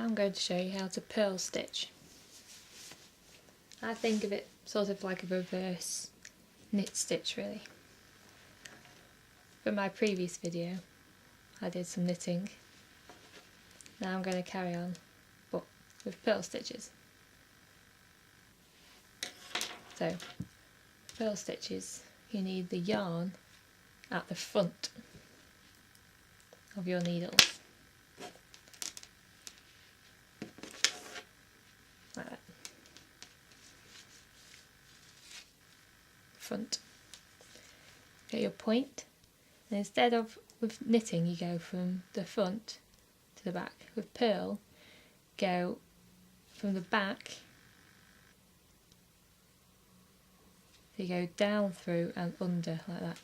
Now I'm going to show you how to purl stitch. I think of it sort of like a reverse knit stitch really. From my previous video I did some knitting. Now I'm going to carry on but with purl stitches. So purl stitches, you need the yarn at the front of your needles. Like that. Front. Get your point, and instead of with knitting you go from the front to the back. With purl, go from the back, so you go down through and under like that.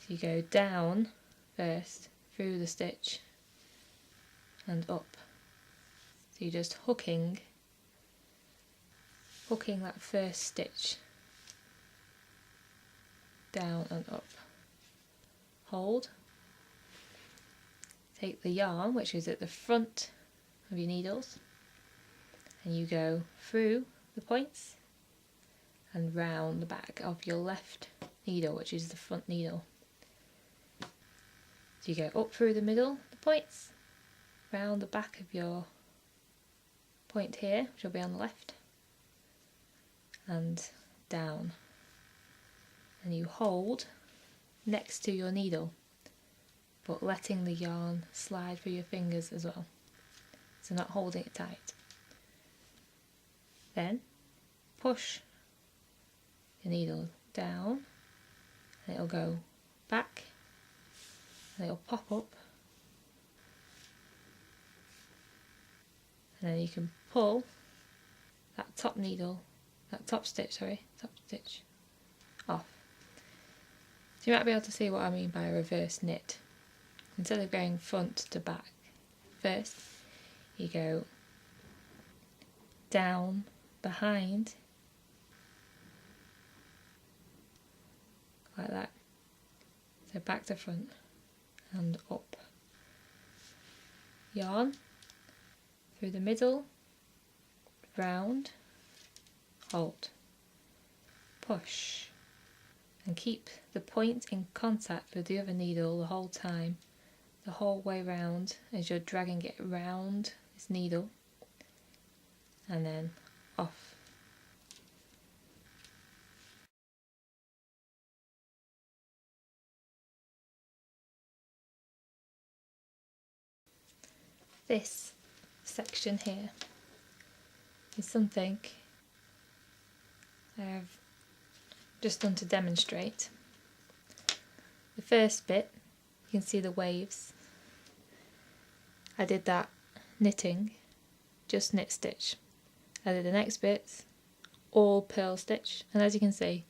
So you go down first through the stitch and up. So you're just hooking that first stitch down and up. Hold. Take the yarn, which is at the front of your needles, and you go through the points and round the back of your left needle, which is the front needle. So you go up through the middle, the points, round the back of your point here, which will be on the left, and down. And you hold next to your needle, but letting the yarn slide through your fingers as well, so not holding it tight. Then push your needle down and it'll go back and it'll pop up, and then you can pull that top stitch off. So you might be able to see what I mean by a reverse knit. Instead of going front to back, first you go down behind like that, so back to front and up. Yarn through the middle, round, hold, push, and keep the point in contact with the other needle the whole time, the whole way round as you're dragging it round this needle and then off. This section here is something I've just done to demonstrate. The first bit, you can see the waves. I did that knitting, just knit stitch. I did the next bit, all purl stitch, and as you can see,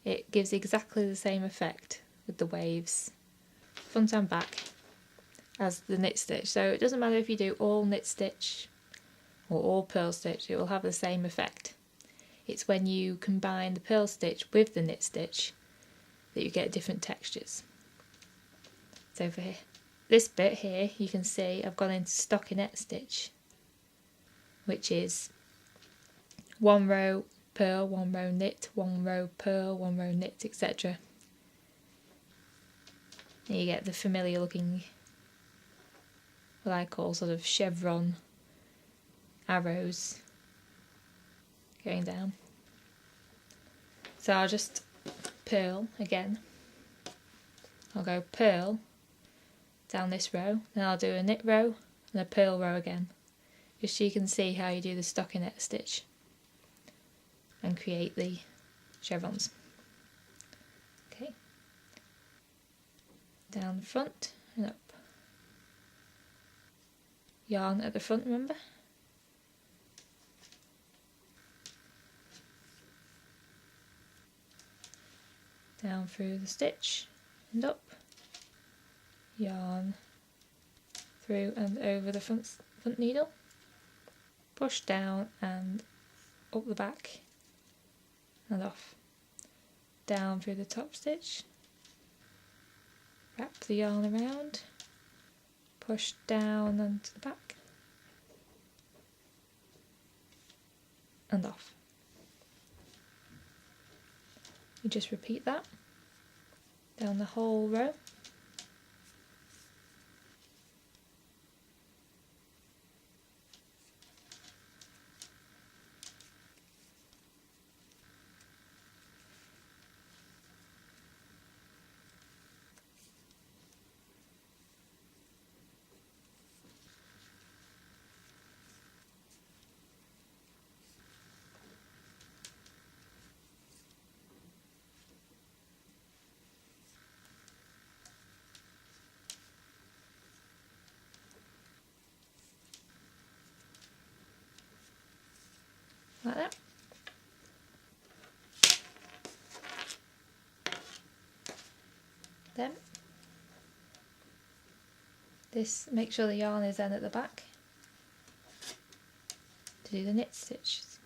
it gives exactly the same effect with the waves, front and back, as the knit stitch. So it doesn't matter if you do all knit stitch or all purl stitch, it will have the same effect. It's when you combine the purl stitch with the knit stitch that you get different textures. So for here, this bit here, you can see I've gone into stockinette stitch, which is one row purl, one row knit, one row purl, one row knit, etc. And you get the familiar looking, what I call sort of chevron arrows going down. So I'll just purl again. I'll go purl down this row, then I'll do a knit row and a purl row again, just so you can see how you do the stockinette stitch and create the chevrons. Okay, down the front and up. Yarn at the front, remember? Down through the stitch and up. Yarn through and over the front needle. Push down and up the back and off. Down through the top stitch. Wrap the yarn around. Push down and to the back and off. You just repeat that down the whole row. Like that. Then this, make sure the yarn is then at the back to do the knit stitches.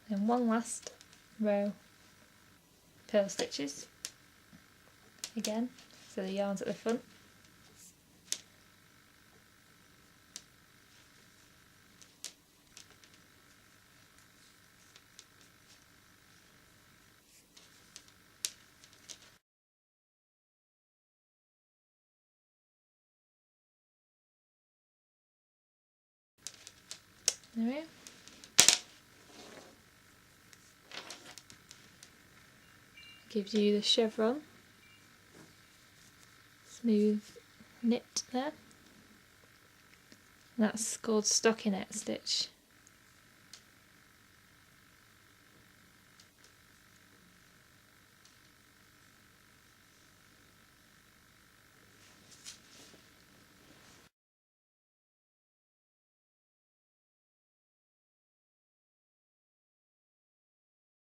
Then one last row purl stitches again, so the yarn's at the front. There we go. Gives you the chevron, smooth knit there. And that's called stockinette stitch.